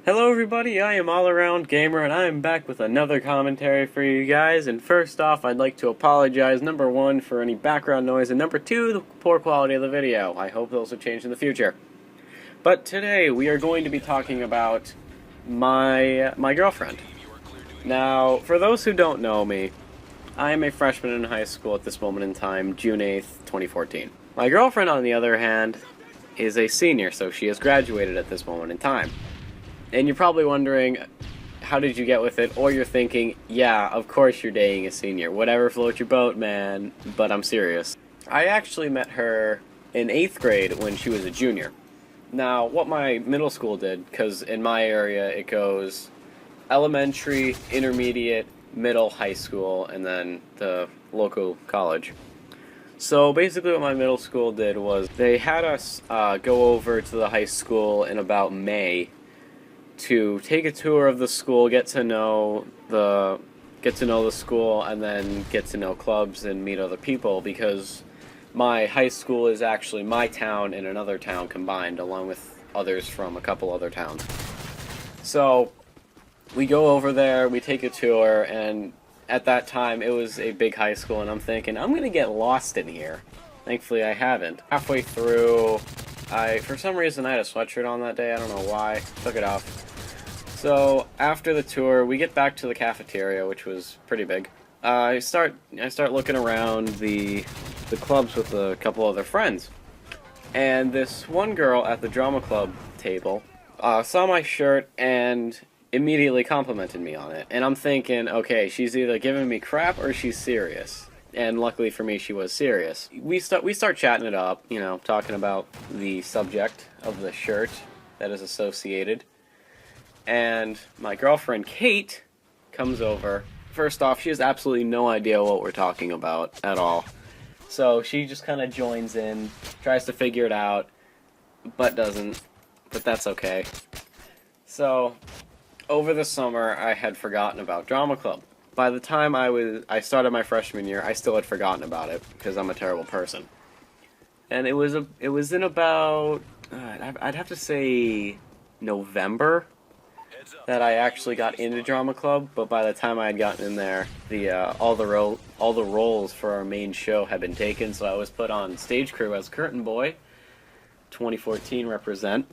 Hello everybody, I am All Around Gamer and I am back with another commentary for you guys. And first off, I'd like to apologize, number one, for any background noise, and number two, the poor quality of the video. I hope those will change in the future. But today we are going to be talking about my girlfriend. Now, for those who don't know me, I am a freshman in high school at this moment in time, June 8th, 2014. My girlfriend, on the other hand, is a senior, so she has graduated at this moment in time. And you're probably wondering, how did you get with it? Or you're thinking, yeah, of course you're dating a senior. Whatever floats your boat, man. But I'm serious. I actually met her in 8th grade when she was a junior. Now, what my middle school did, because in my area it goes elementary, intermediate, middle, high school, and then the local college. So basically what my middle school did was they had us go over to the high school in about May to take a tour of the school, get to know the school, and then get to know clubs and meet other people, because my high school is actually my town and another town combined, along with others from a couple other towns. So we go over there, we take a tour, and at that time it was a big high school, and I'm thinking, I'm gonna get lost in here. Thankfully I haven't. Halfway through, for some reason I had a sweatshirt on that day, I don't know why, took it off. So after the tour, we get back to the cafeteria, which was pretty big. I start looking around the clubs with a couple other friends, and this one girl at the drama club table saw my shirt and immediately complimented me on it. And I'm thinking, okay, she's either giving me crap or she's serious. And luckily for me, she was serious. We start chatting it up, you know, talking about the subject of the shirt that is associated. And my girlfriend, Kate, comes over. First off, she has absolutely no idea what we're talking about at all. So she just kind of joins in, tries to figure it out, but doesn't. But that's okay. So, over the summer, I had forgotten about drama club. By the time I started my freshman year, I still had forgotten about it, because I'm a terrible person. And it was in about, I'd have to say November, that I actually got into drama club. But by the time I had gotten in there, all the roles for our main show had been taken, so I was put on stage crew as curtain boy. 2014 represent.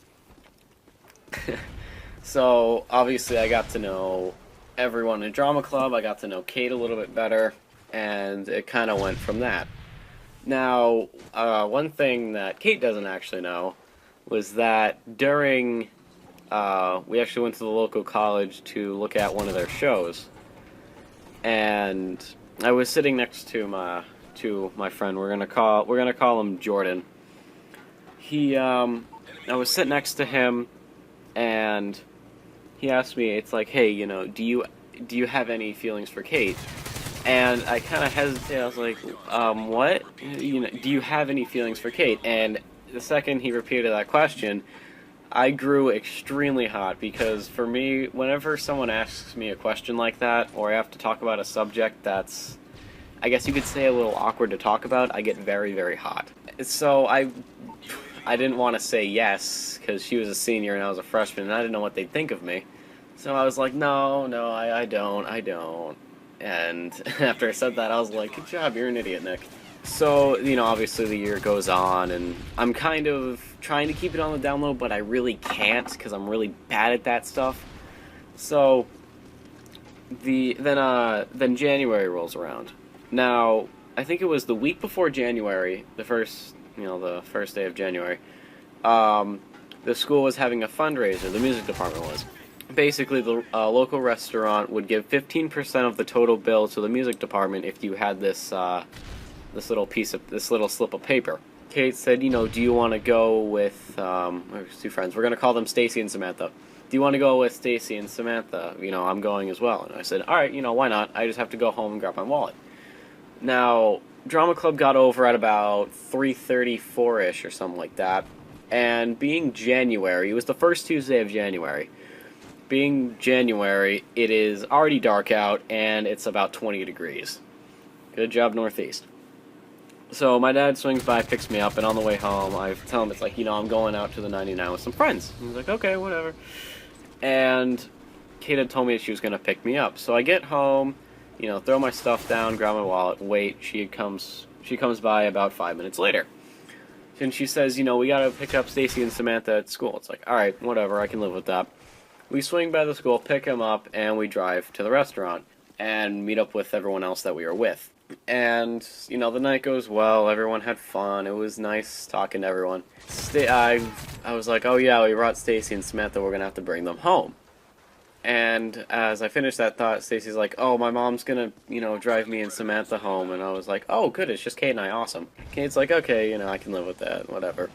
So obviously I got to know everyone in drama club. I got to know Kate a little bit better, and it kind of went from that. Now, one thing that Kate doesn't actually know was that during we actually went to the local college to look at one of their shows, and I was sitting next to my friend. We're gonna call him Jordan. I was sitting next to him, and he asked me, it's like, hey, you know, do you have any feelings for Kate? And I kind of hesitated. I was like, what? You know, do you have any feelings for Kate? And the second he repeated that question, I grew extremely hot, because for me, whenever someone asks me a question like that, or I have to talk about a subject that's, I guess you could say, a little awkward to talk about, I get very, very hot. So I didn't want to say yes, because she was a senior and I was a freshman, and I didn't know what they'd think of me. So I was like, no, I don't. And after I said that, I was like, good job, you're an idiot, Nick. So, you know, obviously the year goes on, and I'm kind of trying to keep it on the down low, but I really can't, because I'm really bad at that stuff. So, then January rolls around. Now, I think it was the week before January, the first day of January, the school was having a fundraiser, the music department was. Basically, the local restaurant would give 15% of the total bill to the music department if you had this little slip of paper. Kate said, you know, do you want to go with, two friends, we're going to call them Stacy and Samantha. Do you want to go with Stacy and Samantha? You know, I'm going as well. And I said, alright, you know, why not? I just have to go home and grab my wallet. Now, drama club got over at about 3:34ish or something like that. And being January, it was the first Tuesday of January. Being January, it is already dark out, and it's about 20 degrees. Good job, Northeast. So my dad swings by, picks me up, and on the way home, I tell him, it's like, you know, I'm going out to the 99 with some friends. He's like, okay, whatever. And Kate had told me that she was going to pick me up. So I get home, throw my stuff down, grab my wallet, wait. She comes by about 5 minutes later. And she says, we got to pick up Stacy and Samantha at school. It's like, all right, whatever, I can live with that. We swing by the school, pick them up, and we drive to the restaurant and meet up with everyone else that we were with. And, the night goes well, everyone had fun, it was nice talking to everyone. I was like, oh yeah, we brought Stacy and Samantha, we're going to have to bring them home. And as I finished that thought, Stacy's like, oh, my mom's going to, drive me and Samantha home. And I was like, oh, good, it's just Kate and I, awesome. Kate's like, okay, I can live with that, whatever.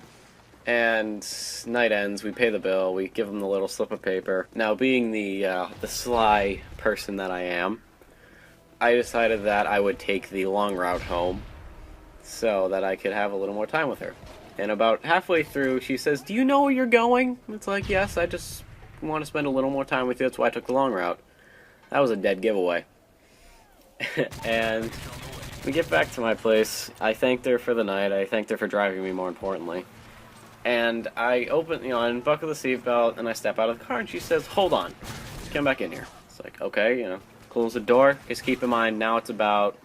And night ends, we pay the bill, we give them the little slip of paper. Now, being the sly person that I am, I decided that I would take the long route home so that I could have a little more time with her. And about halfway through, she says, do you know where you're going? It's like, yes, I just want to spend a little more time with you, that's why I took the long route. That was a dead giveaway. And we get back to my place. I thanked her for the night, I thanked her for driving me, more importantly. And I open, I unbuckle the seatbelt, and I step out of the car, and she says, hold on, come back in here. It's like, okay, close the door. Just keep in mind, now it's about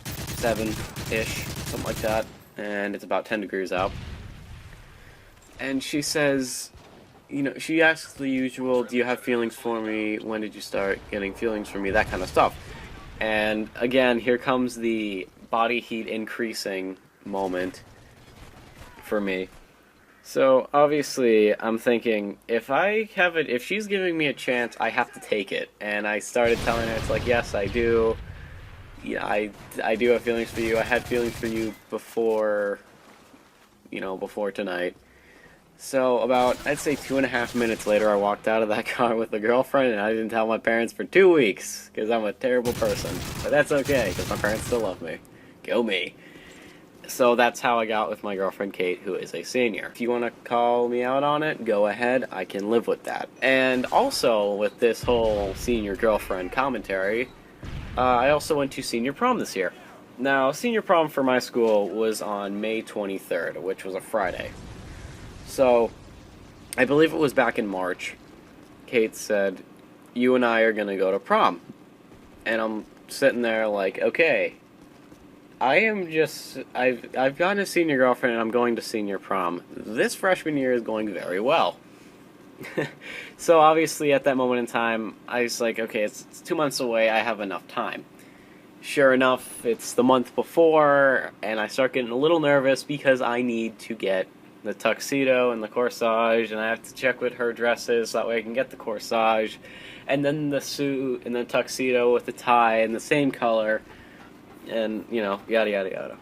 7-ish, something like that, and it's about 10 degrees out. And she says, she asks the usual, do you have feelings for me? When did you start getting feelings for me? That kind of stuff. And again, here comes the body heat increasing moment for me. So obviously, I'm thinking, if she's giving me a chance, I have to take it. And I started telling her, it's like, yes, I do. Yeah, I do have feelings for you. I had feelings for you before, before tonight. So about, I'd say 2.5 minutes later, I walked out of that car with a girlfriend, and I didn't tell my parents for 2 weeks, because I'm a terrible person. But that's okay, because my parents still love me. Go me. So that's how I got with my girlfriend Kate, who is a senior. If you want to call me out on it, go ahead, I can live with that. And also, with this whole senior girlfriend commentary, I also went to senior prom this year. Now, senior prom for my school was on May 23rd, which was a Friday. So, I believe it was back in March, Kate said, you and I are going to go to prom. And I'm sitting there like, okay, I've gotten a senior girlfriend and I'm going to senior prom. This freshman year is going very well. So obviously at that moment in time, I was like, okay, it's 2 months away, I have enough time. Sure enough, it's the month before, and I start getting a little nervous because I need to get the tuxedo and the corsage, and I have to check with her dresses so that way I can get the corsage, and then the suit, and the tuxedo with the tie, and the same color, and, yada yada yada.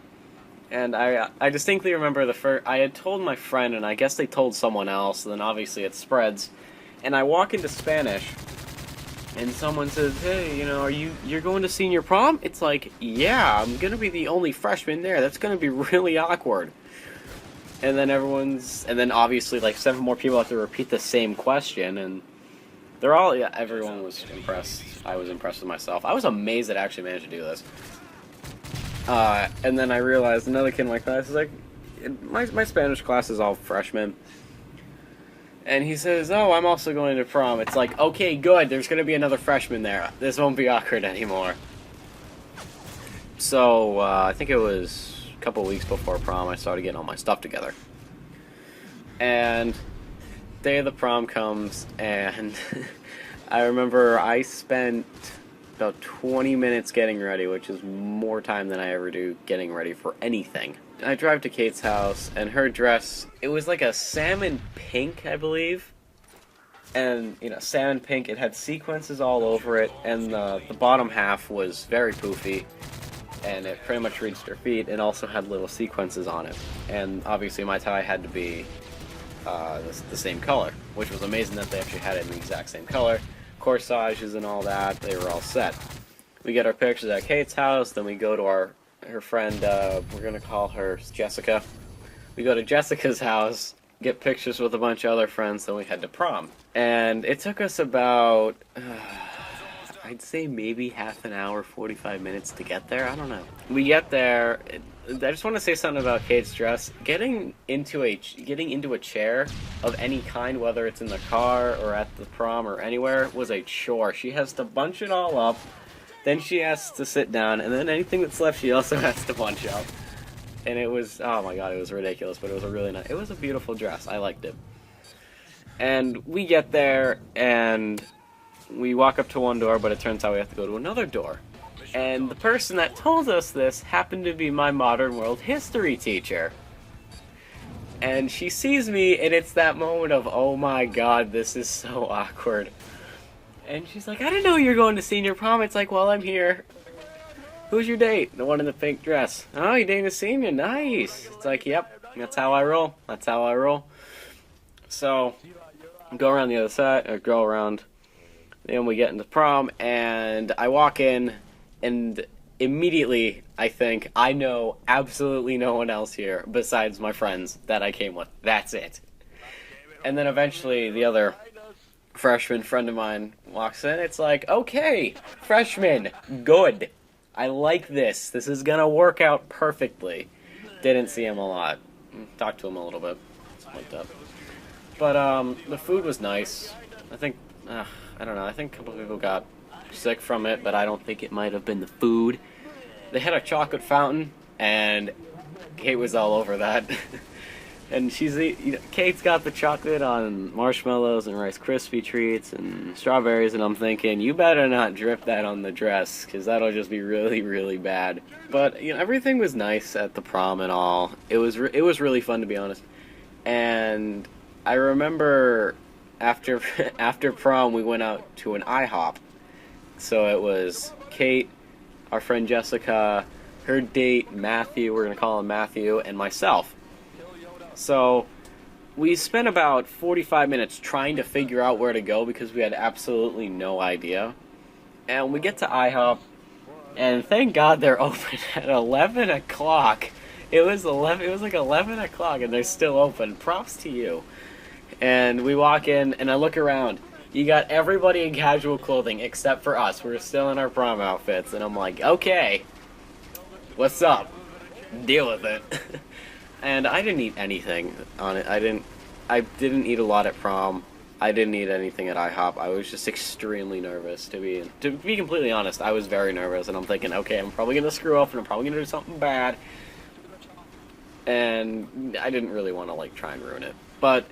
And I distinctly remember I had told my friend, and I guess they told someone else, and then obviously it spreads, and I walk into Spanish, and someone says, hey, you're going to senior prom? It's like, yeah, I'm gonna be the only freshman there, that's gonna be really awkward. And then then obviously like 7 more people have to repeat the same question, and everyone was impressed. I was impressed with myself. I was amazed that I actually managed to do this. And then I realized another kid in my class is like, my Spanish class is all freshmen. And he says, oh, I'm also going to prom. It's like, okay, good, there's going to be another freshman there. This won't be awkward anymore. So, I think it was a couple weeks before prom, I started getting all my stuff together. And day of the prom comes, and I remember I spent about 20 minutes getting ready, which is more time than I ever do getting ready for anything. I drive to Kate's house, and her dress, it was like a salmon pink, I believe. And, salmon pink, it had sequences all over it, and the bottom half was very poofy, and it pretty much reached her feet, and also had little sequences on it. And obviously my tie had to be the same color, which was amazing that they actually had it in the exact same color. Corsages and all that, they were all set. We get our pictures at Kate's house, then we go to her friend, we're gonna call her Jessica. We go to Jessica's house, get pictures with a bunch of other friends, then we head to prom. And it took us about, I'd say maybe half an hour, 45 minutes to get there. I don't know. We get there. I just want to say something about Kate's dress. Getting into a chair of any kind, whether it's in the car or at the prom or anywhere, was a chore. She has to bunch it all up, then she has to sit down, and then anything that's left she also has to bunch up. And it was, oh my god, it was ridiculous, but it was a really nice, it was a beautiful dress. I liked it. And we get there, and we walk up to one door, but it turns out we have to go to another door. And the person that told us this happened to be my modern world history teacher. And she sees me, and it's that moment of, oh my god, this is so awkward. And she's like, I didn't know you were going to senior prom. It's like, well, I'm here. Who's your date? The one in the pink dress. Oh, you're dating a senior? Nice. It's like, yep, that's how I roll. That's how I roll. So, go around the other side, or go around. Then we get into prom, and I walk in, and immediately I think, I know absolutely no one else here besides my friends that I came with. That's it. And then eventually the other freshman friend of mine walks in. It's like, okay, freshman, good. I like this. This is going to work out perfectly. Didn't see him a lot. Talked to him a little bit. Something like that. But the food was nice. I think, I don't know, I think a couple of people got sick from it, but I don't think it might have been the food. They had a chocolate fountain, and Kate was all over that. And Kate's got the chocolate on marshmallows and Rice Krispie treats and strawberries, and I'm thinking, you better not drip that on the dress, because that'll just be really, really bad. But, you know, everything was nice at the prom and all. It was really fun, to be honest. And I remember after prom, we went out to an IHOP. So it was Kate, our friend Jessica, her date Matthew, we're going to call him Matthew, and myself. So we spent about 45 minutes trying to figure out where to go because we had absolutely no idea. And we get to IHOP, and thank God they're open at 11 o'clock. It was like 11 o'clock, and they're still open. Props to you. And we walk in, and I look around. You got everybody in casual clothing except for us. We're still in our prom outfits, and I'm like, okay, what's up? Deal with it. And I didn't eat anything on it. I didn't eat a lot at prom. I didn't eat anything at IHOP. I was just extremely nervous, to be completely honest. I was very nervous, and I'm thinking, okay, I'm probably gonna screw up, and I'm probably gonna do something bad. And I didn't really want to like try and ruin it. But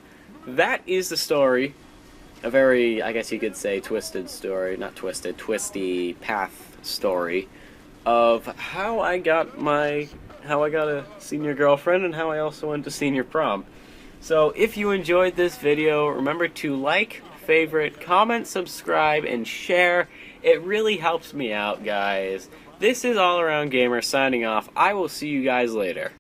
that is the story. A very, I guess you could say, twisted story, not twisted, twisty path story of how I got a senior girlfriend and how I also went to senior prom. So if you enjoyed this video, remember to like, favorite, comment, subscribe, and share. It really helps me out, guys. This is All Around Gamer signing off. I will see you guys later.